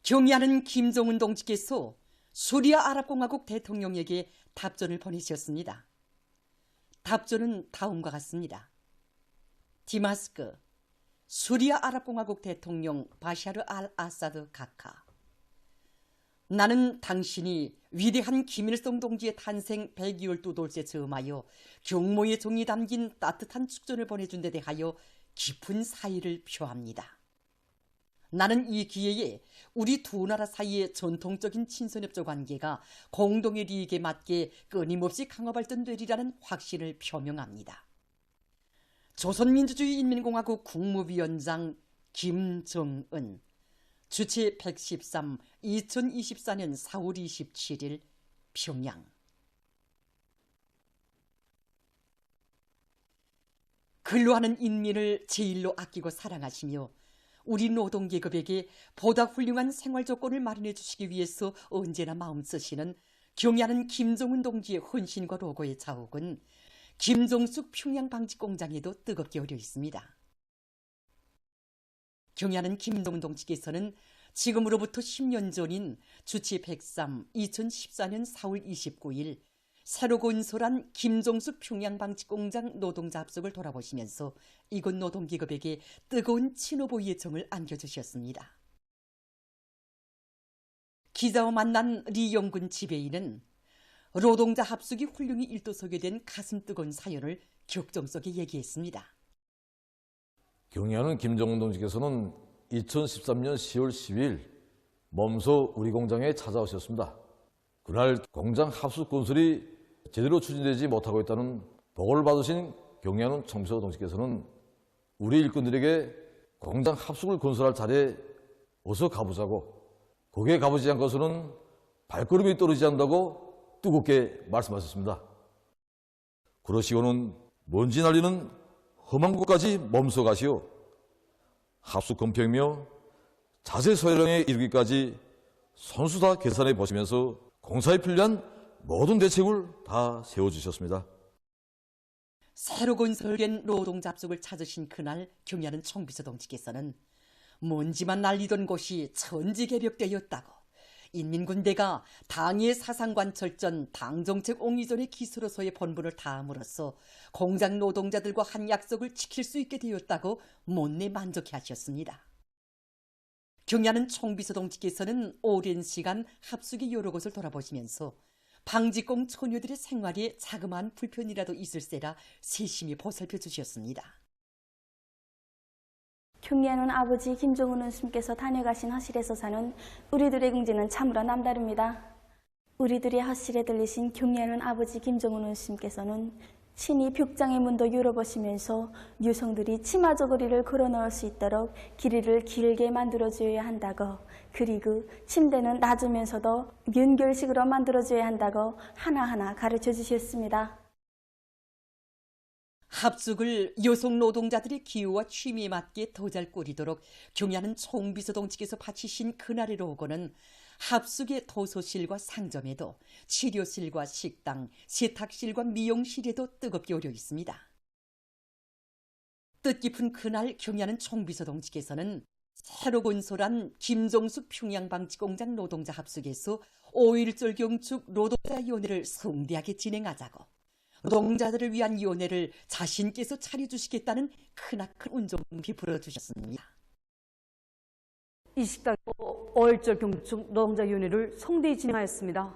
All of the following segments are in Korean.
경의하는 김정은 동지께서 수리아 아랍공화국 대통령에게 답전을 보내셨습니다. 답전은 다음과 같습니다. 디마스크, 수리아 아랍공화국 대통령 바샤르 알 아사드 카카. 나는 당신이 위대한 김일성 동지의 탄생 112돌째 즈음하여 경모의 정이 담긴 따뜻한 축전을 보내준 데 대하여 깊은 사의를 표합니다. 나는 이 기회에 우리 두 나라 사이의 전통적인 친선협조 관계가 공동의利益에 맞게 끊임없이 강화 발전되리라는 확신을 표명합니다. 조선민주주의인민공화국 국무위원장 김정은, 주체 113, 2024년 4월 27일 평양. 근로하는 인민을 제일로 아끼고 사랑하시며 우리 노동계급에게 보다 훌륭한 생활 조건을 마련해 주시기 위해서 언제나 마음 쓰시는 경의하는 김정은 동지의 헌신과 로고의 자욱은 김정숙 평양방직공장에도 뜨겁게 어려 있습니다. 경의하는 김정은 동지께서는 지금으로부터 10년 전인 주치 103, 2014년 4월 29일 새로 건설한 김정숙 평양방직공장 노동자 합숙을 돌아보시면서 이곳 노동기업에게 뜨거운 친오보이의 정을 안겨주셨습니다. 기자와 만난 리 영군 지배인은 노동자 합숙이 훌륭히 일도서게 된 가슴 뜨거운 사연을 격정 속에 얘기했습니다. 경의하는 김정은 동지께서는 2013년 10월 10일 몸소 우리 공장에 찾아오셨습니다. 그날 공장 합숙 건설이 제대로 추진되지 못하고 있다는 보고를 받으신 경의하는 총비서 동지께서는 우리 일꾼들에게 공장 합숙을 건설할 자리에 어서 가보자고, 거기에 가보지 않고서는 발걸음이 떨어지지 않는다고 뜨겁게 말씀하셨습니다. 그러시고는 먼지 날리는 험한 곳까지 몸소 가시오 합숙 검표이며 자재 소요량에 이르기까지 손수 다 계산해 보시면서 공사에 필요한 모든 대책을 다 세워주셨습니다. 새로 건설된 노동자 합숙을 찾으신 그날 경의하는 총비서 동지께서는 먼지만 날리던 곳이 천지개벽되었다고, 인민군대가 당의 사상관철전 당정책 옹이전의 기수로서의 본분을 다함으로써 공장 노동자들과 한 약속을 지킬 수 있게 되었다고 못내 만족해하셨습니다. 경의하는 총비서 동지께서는 오랜 시간 합숙의 여러 곳을 돌아보시면서 방직공 처녀들의 생활에 자그마한 불편이라도 있을세라 세심히 보살펴 주셨습니다. 경의하는 아버지 김정은 원수님께서 다녀가신 허실에서 사는 우리들의 궁지는 참으로 남다릅니다. 우리들의 허실에 들리신 경의하는 아버지 김정은 원수님께서는 친히 벽장의 문도 열어보시면서 여성들이 치마 저고리를 걸어 넣을 수 있도록 길이를 길게 만들어줘야 한다고, 그리고 침대는 낮으면서도 연결식으로 만들어줘야 한다고 하나하나 가르쳐 주셨습니다. 합숙을 여성 노동자들의 기호와 취미에 맞게 더 잘 꾸리도록 경의하는 총비서 동지께서 바치신 그날에로 오고는 합숙의 도서실과 상점에도 치료실과 식당, 세탁실과 미용실에도 뜨겁게 오려 있습니다. 뜻깊은 그날 경의하는 총비서 동지께서는 새로 건설한 김정숙 평양방직공장 노동자 합숙에서 5.1절 경축 노동자위원회를 성대하게 진행하자고, 노동자들을 위한 위원회를 자신께서 차려주시겠다는 크나큰 운좀 베풀어 주셨습니다. 이 식당으로 5.1절 경축 노동자위원회를 성대히 진행하였습니다.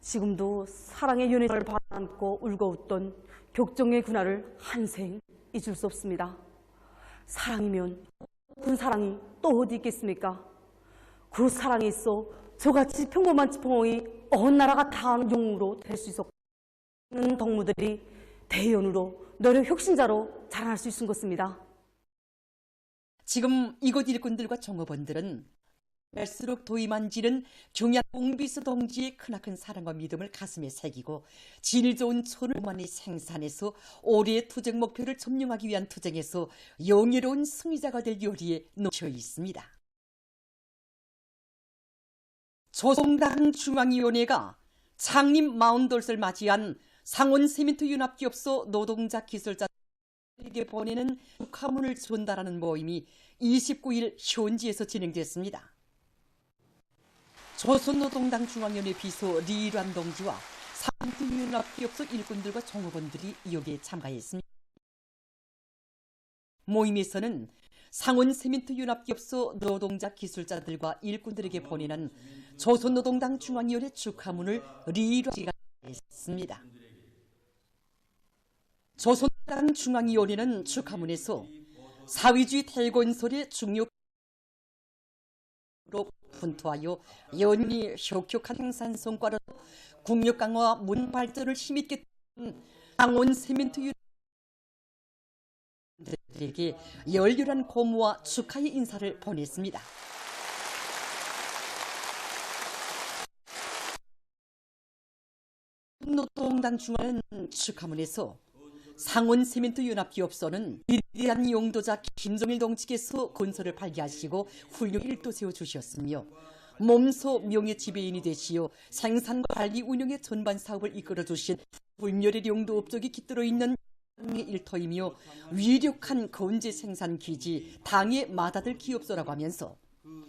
지금도 사랑의 연회를 받아안고 울고 웃던 격정의 그날을 한생 잊을 수 없습니다. 사랑이면 그 사랑이 또 어디 있겠습니까? 그 사랑이 있어 저같이 평범한 지펑이 온 나라가 다 아는 영웅으로 될 수 있었고, 많은 동무들이 대의원으로 노력 혁신자로 자라날 수 있은 것입니다. 지금 이곳 일꾼들과 종업원들은 갈수록 도임한지는 경의하는 총비서 동지의 크나큰 사랑과 믿음을 가슴에 새기고 질 좋은 촌을 많이 생산해서 올해의 투쟁 목표를 점령하기 위한 투쟁에서 영예로운 승리자가 될 요리에 놓여 있습니다. 조성당 중앙위원회가 창립 40돌을 맞이한 상원세민트윤합기업소 노동자 기술자에게 보내는 축하문을 전달하는 모임이 29일 현지에서 진행됐습니다. 조선노동당 중앙위원회 비서 리일환 동지와 삼투연합기업소 일꾼들과 종업원들이 여기에 참가했습니다. 모임에서는 상원세민트연합기업소 노동자 기술자들과 일꾼들에게 보내는 조선노동당 중앙위원회 축하문을 리일환 씨가 했습니다. 조선노동당 중앙위원회는 축하문에서 사회주의 태건설의 중요 로 분투하여 연이 혁혁한 생산 성과로 국력 강화와 문 발전을 힘있게 상원 세멘트 유들에게 열렬한 고무와 축하의 인사를 보냈습니다. 노동당 중앙은 축하문에서 상원 세멘트 연합기업소는 위대한 용도자 김정일 동지께서 건설을 발기하시고 훌륭 일도 세워주셨으며 몸소 명예 지배인이 되시어 생산과 관리 운영의 전반 사업을 이끌어주신 불멸의 용도 업적이 깃들어 있는 당의 일터이며 위력한 건재 생산 기지 당의 맏아들 기업소라고 하면서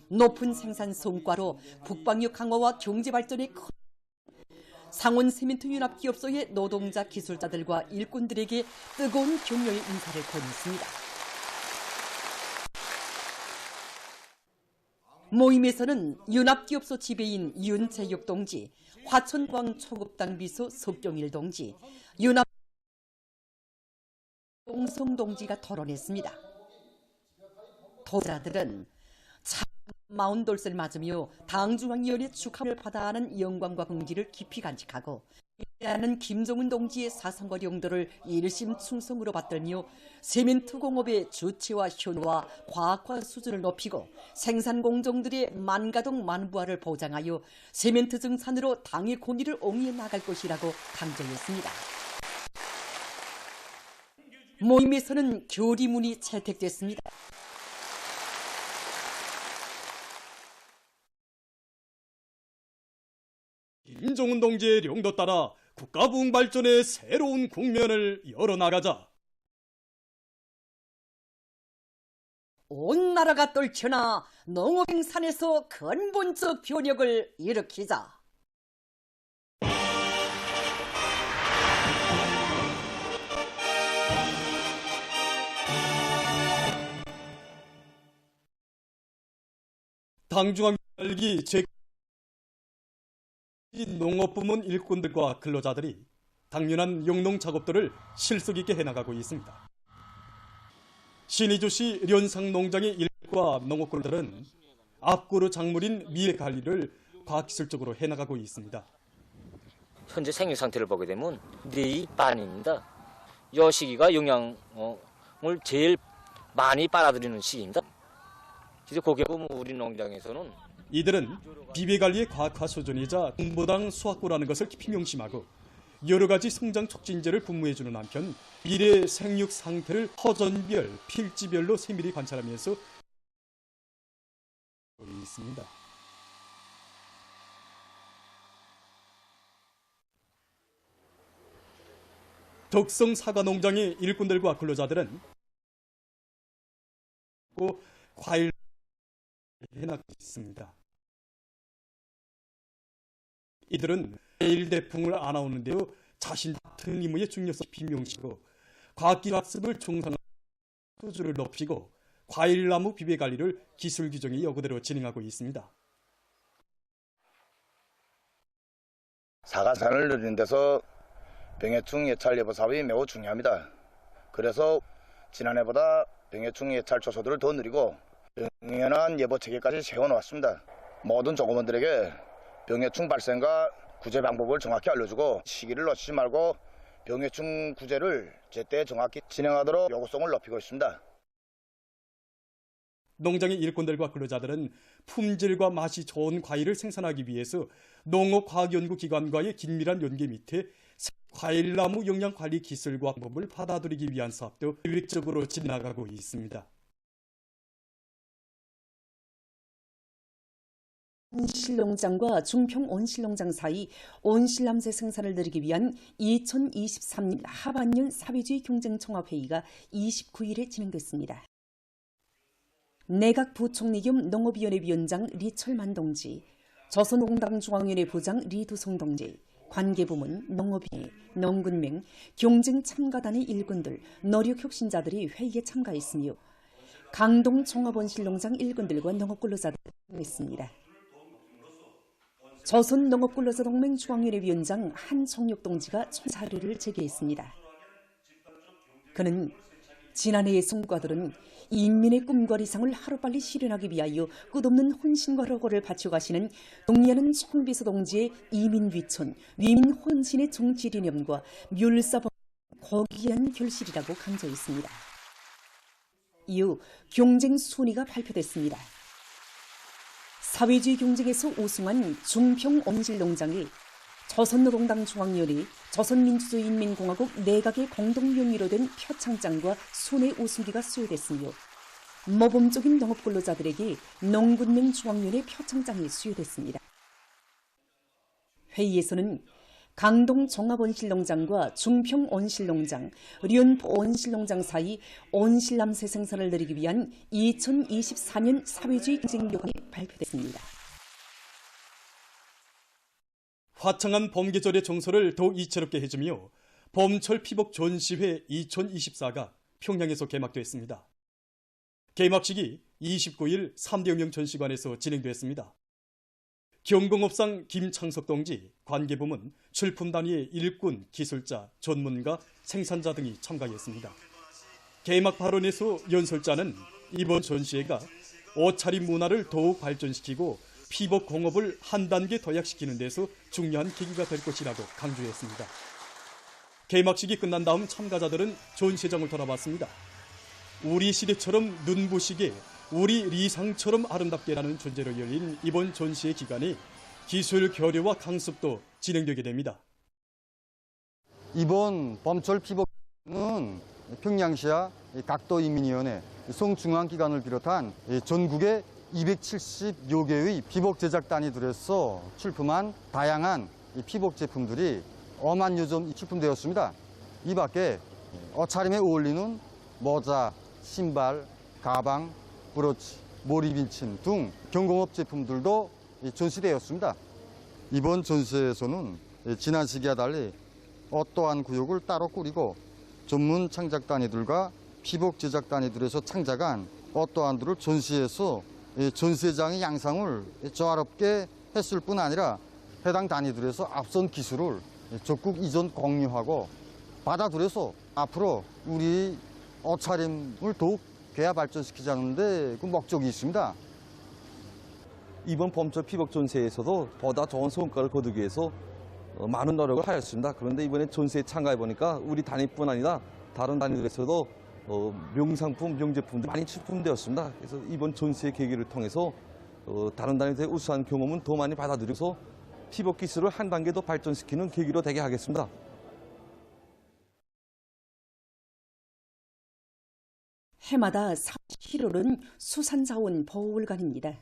높은 생산 성과로 북방역 강화와 경제 발전에 큰 상원 세멘트 연합기업소의 노동자 기술자들과 일꾼들에게 뜨거운 격려의 인사를 건넸습니다. 모임에서는 연합기업소 지배인 윤재혁 동지, 화천광 초급당 비서 석경일 동지, 연합 동성 동지가 토론했습니다. 토자들은 마운돌쇠를 맞으며 당중앙위원회 축하를 받아 하는 영광과 긍지를 깊이 간직하고 위대한 김정은 동지의 사상과 용도를 일심 충성으로 받들며 세멘트 공업의 주체와 효능과 과학화 수준을 높이고 생산 공정들의 만가동 만부화를 보장하여 세멘트 증산으로 당의 권위를 옹이해 나갈 것이라고 강조했습니다. 모임에서는 결의문이 채택됐습니다. 김정은 동지의 령도 따라 국가 부흥 발전의 새로운 국면을 열어나가자. 온 나라가 떨쳐나 농업생산에서 근본적 변혁을 일으키자. 당중앙위 제 농업부문 일꾼들과 근로자들이 당연한 영농 작업들을 실속 있게 해나가고 있습니다. 신의주시 련상 농장의 일과 농업꾼들은 앞구르 작물인 밀 관리를 과학기술적으로 해나가고 있습니다. 현재 생육 상태를 보게 되면 네 반입니다. 이 시기가 영양을 제일 많이 빨아들이는 시기입니다. 그래서 고객은 우리 농장에서는 이들은 비배관리의 과학화 수준이자 동보당 수확고라는 것을 깊이 명심하고 여러 가지 성장 촉진제를 분무해주는 한편 미래 생육 상태를 허전별, 필지별로 세밀히 관찰하면서 있습니다. 덕성 사과 농장의 일꾼들과 근로자들은 과일 해나가고 있습니다. 이들은 매일 대풍을 안아오는데요. 자신 같은 임무의 중요성을 비명시고 과학기술 학습을 종상하고 수준을 높이고 과일나무 비배 관리를 기술 규정의 여부대로 진행하고 있습니다. 사과산을 누리는 데서 병해충 예찰 예보 사업이 매우 중요합니다. 그래서 지난해보다 병해충 예찰 조소들을 더 늘리고 명연한 예보 체계까지 세워놓았습니다. 모든 종업원들에게 병해충 발생과 구제 방법을 정확히 알려주고 시기를 놓치지 말고 병해충 구제를 제때 정확히 진행하도록 요구성을 높이고 있습니다. 농장의 일꾼들과 근로자들은 품질과 맛이 좋은 과일을 생산하기 위해서 농업과학연구기관과의 긴밀한 연계 밑에 과일나무 영양관리 기술과 방법을 받아들이기 위한 사업도 계획적으로 진행하고 있습니다. 온실농장과 중평 온실농장 사이 온실남새 생산을 늘리기 위한 2023년 하반년 사회주의 경쟁종합회의가 29일에 진행됐습니다. 내각 부총리 겸 농업위원회 위원장 리철만 동지, 조선농당 중앙위원회 부장 리두송 동지, 관계부문, 농업위, 농군맹, 경쟁 참가단의 일꾼들, 노력혁신자들이 회의에 참가했으며 강동 종합원실농장 일꾼들과 농업근로자들이 참가했습니다. 조선농업근로자동맹 중앙위원회 위원장 한총육 동지가 자료를 제기했습니다. 그는 지난해의 성과들은 인민의 꿈과理想을 하루빨리 실현하기 위하여 끝없는 헌신과 노고를 바쳐가시는 동리하는 총비서 동지의 이민위촌, 위민혼신의 정치리념과 멸사범 고귀한 결실이라고 강조했습니다. 이후 경쟁 순위가 발표됐습니다. 사회주의 경쟁에서 우승한 중평온실농장이 조선노동당 중앙위원회, 조선민주주의인민공화국 내각의 공동명의로 된 표창장과 순회 우승기가 수여됐으며 모범적인 농업근로자들에게 농군맹 중앙위원회 표창장이 수여됐습니다. 회의에서는 강동 종합온실농장과 중평온실농장, 련포온실농장 사이 온실남새 생산을 늘리기 위한 2024년 사회주의 경쟁교과가 발표됐습니다. 화창한 봄 계절의 정서를 더욱 이채롭게 해주며 봄철 피복 전시회 2024가 평양에서 개막됐습니다. 개막식이 29일 3대 영영 전시관에서 진행됐습니다. 경공업상 김창석 동지, 관계부문, 출품단위의 일꾼, 기술자, 전문가, 생산자 등이 참가했습니다. 개막 발언에서 연설자는 이번 전시회가 옷차림 문화를 더욱 발전시키고 피복 공업을 한 단계 도약시키는 데서 중요한 계기가 될 것이라고 강조했습니다. 개막식이 끝난 다음 참가자들은 전시장을 돌아봤습니다. 우리 시대처럼 눈부시게 우리 리상처럼 아름답게라는 주제로 열린 이번 전시회 기간에 기술 교류와 강습도 진행되게 됩니다. 이번 봄철 피복은 평양시와 각도인민위원회, 송중앙기관을 비롯한 전국의 270여 개의 피복 제작단이 들여서 출품한 다양한 피복 제품들이 어만여 점 출품되었습니다. 이 밖에 옷차림에 어울리는 모자, 신발, 가방, 브로치, 모리빈침 등 경공업 제품들도 전시되었습니다. 이번 전시에서는 지난 시기와 달리 어떠한 구역을 따로 꾸리고 전문 창작단위들과 피복 제작단위들에서 창작한 어떠한들을 전시해서 전시장의 양상을 조화롭게 했을 뿐 아니라 해당 단위들에서 앞선 기술을 적극 이전 공유하고 받아들여서 앞으로 우리 옷차림을 더욱 개화 발전시키자는 데 그 목적이 있습니다. 이번 봄철 피복 전시회에서도 보다 좋은 성과를 거두기 위해서 많은 노력을 하였습니다. 그런데 이번에 전시에 참가해 보니까 우리 단위뿐 아니라 다른 단위들에서도 명상품, 명제품들이 많이 출품되었습니다. 그래서 이번 전시의 계기를 통해서 다른 단위들의 우수한 경험은 더 많이 받아들여서 피복 기술을 한 단계 더 발전시키는 계기로 되게 하겠습니다. 해마다 7월은 수산자원 보호월간입니다.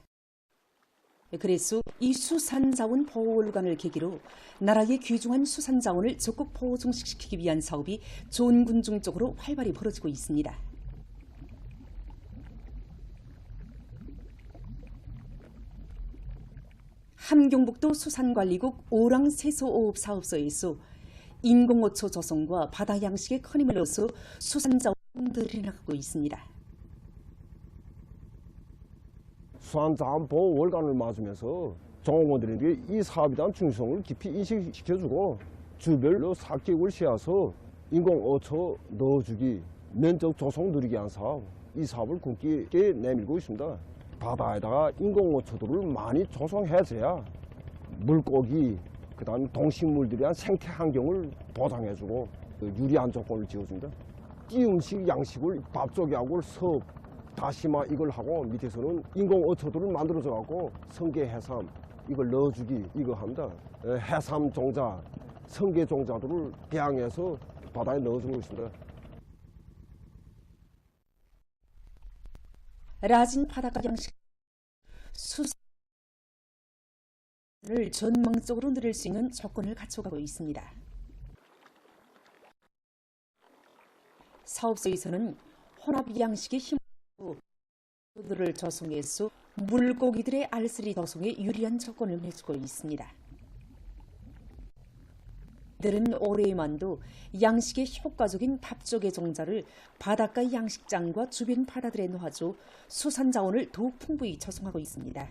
그래서 이 수산자원 보호월간을 계기로 나라의 귀중한 수산자원을 적극 보호 증식시키기 위한 사업이 전군중 쪽으로 활발히 벌어지고 있습니다. 함경북도 수산관리국 오랑세소어업사업소에서 인공어초 조성과 바다 양식에 큰 힘을 넣어서 수산자원들이 나가고 있습니다. 수산자원 보호 월간을 맞으면서 종업원들에게 이 사업에 대한 중요성을 깊이 인식시켜주고 주별로 사격을 씌워서 인공어초 넣어주기, 면적 조성 누리기 위한 사업, 이 사업을 굳게 있게 내밀고 있습니다. 바다에다가 인공어초들을 많이 조성해줘야 물고기, 그다음 동식물들에 대한 생태 환경을 보장해주고 유리한 조건을 지어줍니다. 이 음식 양식을 밥조개하고 섭, 다시마 이걸 하고 밑에서는 인공어초들을 만들어줘 갖고 성게 해삼 이걸 넣어주기 이거 합니다. 해삼 종자, 성게 종자들을 배양해서 바다에 넣어주고 있습니다. 라진 바닷가 양식 수산을 전망적으로 늘릴 수 있는 조건을 갖춰가고 있습니다. 사업소에서는 혼합 양식의 힘으로 들을 조성해서 물고기들의 알쓰리 도성에 유리한 조건을 내주고 있습니다. 이들은 올해에만도 양식의 효과적인 답조 개종자를 바닷가 양식장과 주변 바다들에 놓아줘 수산 자원을 더욱 풍부히 조성하고 있습니다.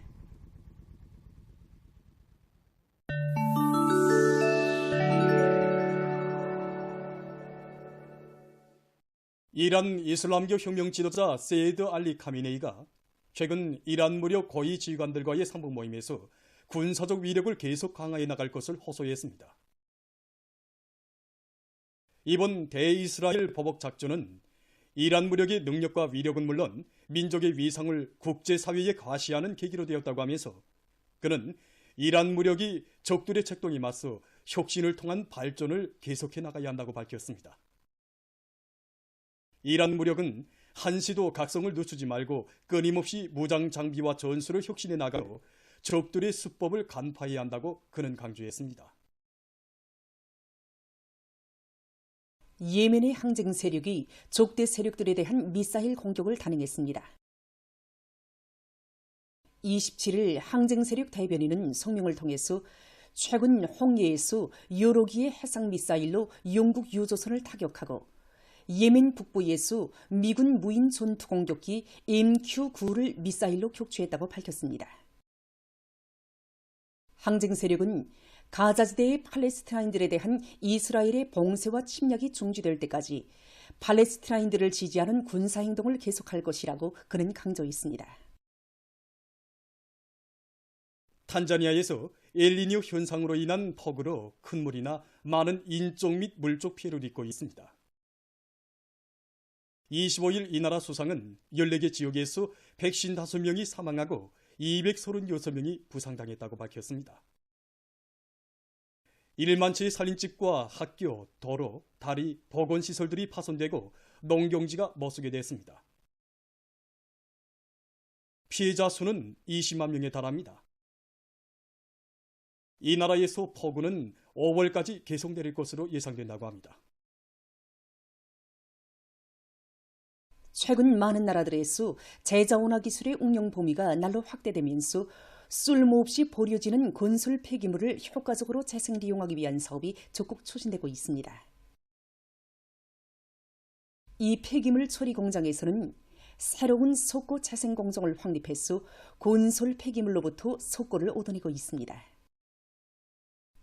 이란 이슬람교 혁명 지도자 세이드 알리 카미네이가 최근 이란 무력 고위 지휘관들과의 삼국 모임에서 군사적 위력을 계속 강화해 나갈 것을 호소했습니다. 이번 대이스라엘 보복 작전은 이란 무력의 능력과 위력은 물론 민족의 위상을 국제사회에 과시하는 계기로 되었다고 하면서 그는 이란 무력이 적들의 책동에 맞서 혁신을 통한 발전을 계속해 나가야 한다고 밝혔습니다. 이란 무력은 한시도 각성을 늦추지 말고 끊임없이 무장 장비와 전술을 혁신해 나가고 적들의 수법을 간파해야 한다고 그는 강조했습니다. 예멘의 항쟁 세력이 적대 세력들에 대한 미사일 공격을 단행했습니다. 27일 항쟁 세력 대변인은 성명을 통해서 최근 홍해에서 여러 기의 해상 미사일로 영국 유조선을 타격하고 예멘 북부에서 미군 무인 전투 공격기 MQ-9를 미사일로 격추했다고 밝혔습니다. 항쟁 세력은 가자지대의 팔레스타인들에 대한 이스라엘의 봉쇄와 침략이 중지될 때까지 팔레스타인들을 지지하는 군사행동을 계속할 것이라고 그는 강조했습니다. 탄자니아에서 엘니뇨 현상으로 인한 폭우로 큰 물이나 많은 인적 및 물적 피해를 입고 있습니다. 25일 이 나라 수상은 14개 지역에서 155명이 사망하고 236명이 부상당했다고 밝혔습니다. 1만 채의 살림집과 학교, 도로, 다리, 보건시설들이 파손되고 농경지가 못쓰게 됐습니다. 피해자 수는 20만 명에 달합니다. 이 나라에서 폭우는 5월까지 계속 내릴 것으로 예상된다고 합니다. 최근 많은 나라들에서 제자온화 기술의 응용 범위가 날로 확대되면서 쓸모없이 버려지는 건설 폐기물을 효과적으로 재생利用하기 위한 사업이 적극 추진되고 있습니다. 이 폐기물 처리 공장에서는 새로운 석고 재생 공정을 확립해서 건설 폐기물로부터 석고를 얻어내고 있습니다.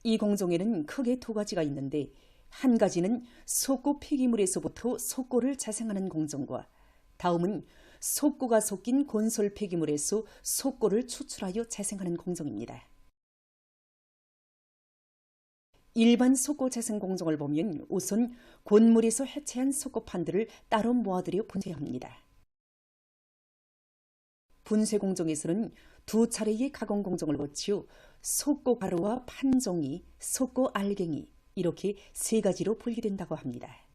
이 공정에는 크게 두 가지가 있는데 한 가지는 석고 폐기물에서부터 석고를 재생하는 공정과 다음은 석고가 섞인 건설 폐기물에서 석고를 추출하여 재생하는 공정입니다. 일반 석고 재생 공정을 보면 우선 곤물에서 해체한 석고판들을 따로 모아들여 분쇄합니다. 분쇄 공정에서는 두 차례의 가공 공정을 거치어 석고 가루와 판종이, 석고 알갱이 이렇게 세 가지로 분리된다고 합니다.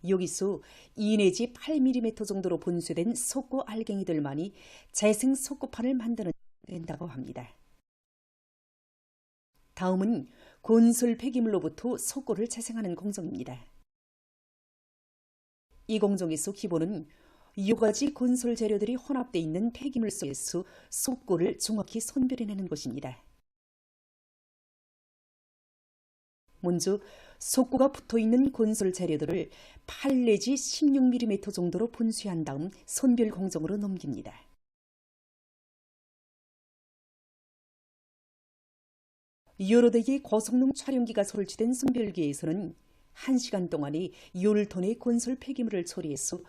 여기서 2 내지 8mm 정도로 분쇄된 석고 알갱이들만이 재생 석고판을 만드는 된다고 합니다. 다음은 건설 폐기물로부터 석고를 재생하는 공정입니다. 이 공정에서 기본은 여러 가지 건설 재료들이 혼합되어 있는 폐기물 속에서 석고를 정확히 선별해내는 것입니다. 먼저 석고가 붙어있는 건설 재료들을 8 내지 16mm 정도로 분쇄한 다음 선별 공정으로 넘깁니다. 여러 대의 고성능 촬영기가 설치된 선별기에서는 1시간 동안에 10톤의 건설 폐기물을 처리해서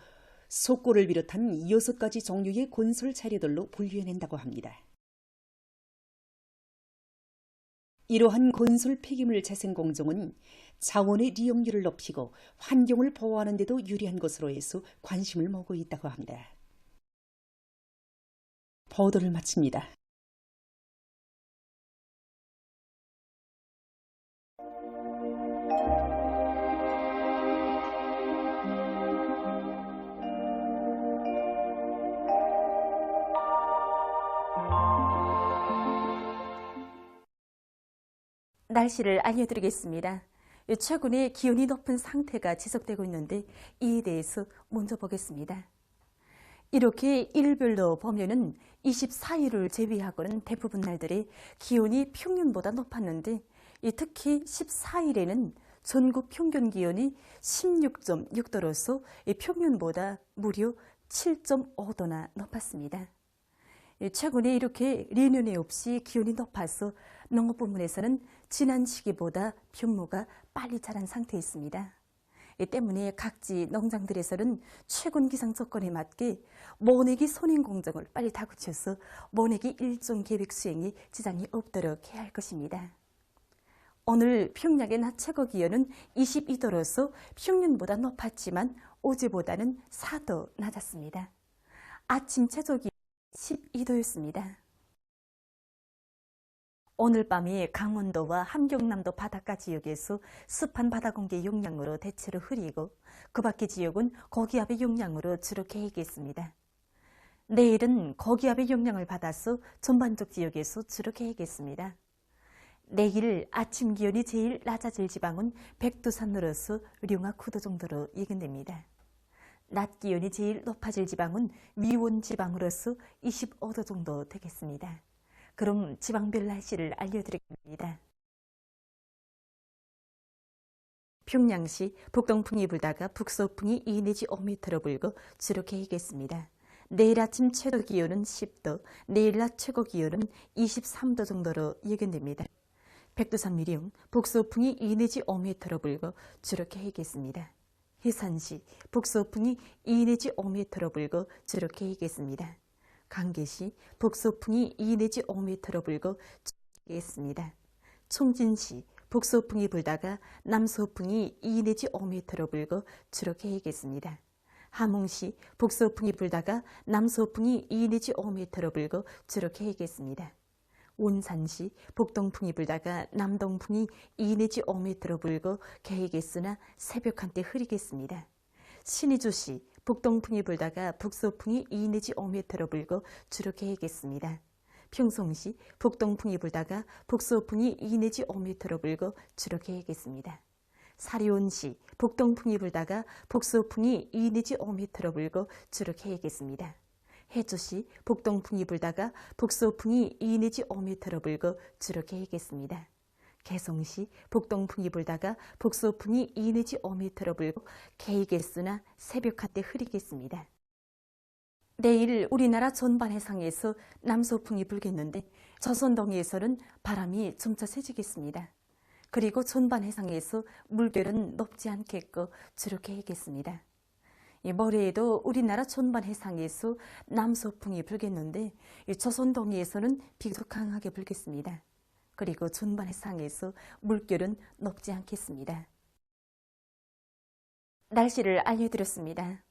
석고를 비롯한 6가지 종류의 건설 재료들로 분류해낸다고 합니다. 이러한 건설 폐기물 재생 공정은 자원의利用률을 높이고 환경을 보호하는 데도 유리한 것으로 해서 관심을 모으고 있다고 합니다. 보도를 마칩니다. 날씨를 알려드리겠습니다. 최근에 기온이 높은 상태가 지속되고 있는데 이에 대해서 먼저 보겠습니다. 이렇게 일별로 보면은 24일을 제외하고는 대부분 날들이 기온이 평년보다 높았는데 특히 14일에는 전국 평균 기온이 16.6도로서 평년보다 무려 7.5도나 높았습니다. 최근에 이렇게 예년에 없이 기온이 높아서 농업 부문에서는 지난 시기보다 변모가 빨리 자란 상태에 있습니다. 이 때문에 각지 농장들에서는 최근 기상 조건에 맞게 모내기 선행 공정을 빨리 다그쳐서 모내기 일종 계획 수행에 지장이 없도록 해야 할 것입니다. 오늘 평양의 낮 최고 기온은 22도로서 평년보다 높았지만 어제보다는 4도 낮았습니다. 아침 최저 기온 12도였습니다. 오늘 밤에 강원도와 함경남도 바닷가 지역에서 습한 바다 공기 영향으로 대체로 흐리고 그 밖의 지역은 고기압의 영향으로 주로 개이겠습니다. 내일은 고기압의 영향을 받아서 전반적 지역에서 주로 개이겠습니다. 내일 아침 기온이 제일 낮아질 지방은 백두산으로서 룡화 9도 정도로 예견됩니다. 낮 기온이 제일 높아질 지방은 미원 지방으로서 25도 정도 되겠습니다. 그럼 지방별 날씨를 알려드리겠습니다. 평양시 북동풍이 불다가 북서풍이 2 내지 5m로 불고 주로 개이겠습니다. 내일 아침 최저 기온은 10도, 내일 낮 최고 기온은 23도 정도로 예견됩니다. 백두산 미령 북서풍이 2 내지 5m로 불고 주로 개이겠습니다. 해산시 북서풍이 2 내지 5m로 불고 주로 개이겠습니다. 강계시 북서풍이 2 내지 5m로 불고 주겠습니다. 총진시 북서풍이 불다가 남서풍이 2 내지 5m로 불고 주로 개이겠습니다. 함흥시 북서풍이 불다가 남서풍이 2 내지 5m로 불고 주로 개이겠습니다. 온산시 북동풍이 불다가 남동풍이 2 내지 5m로 불고 개이겠으나 새벽 한때 흐리겠습니다. 신의주시 북동풍이 불다가 북서풍이 2 내지 5m로 불고 주로 개이겠습니다. 평송시 북동풍이 불다가 북서풍이 2 내지 5m로 불고 주로 개이겠습니다. 사리온시 북동풍이 불다가 북서풍이 2 내지 5m로 불고 주로 개이겠습니다. 해주시 북동풍이 불다가 북서풍이 2 내지 5m로 불고 주로 개이겠습니다. 개성시 북동풍이 불다가 북서풍이 2 내지 5m로 불고 개이겠으나 새벽 한때 흐리겠습니다. 내일 우리나라 전반 해상에서 남서풍이 불겠는데 조선동해에서는 바람이 점차 세지겠습니다. 그리고 전반 해상에서 물결은 높지 않겠고 주로 개이겠습니다. 모레에도 우리나라 전반 해상에서 남서풍이 불겠는데 조선동해에서는 비교적 강하게 불겠습니다. 그리고 전반 해상에서 물결은 높지 않겠습니다. 날씨를 알려드렸습니다.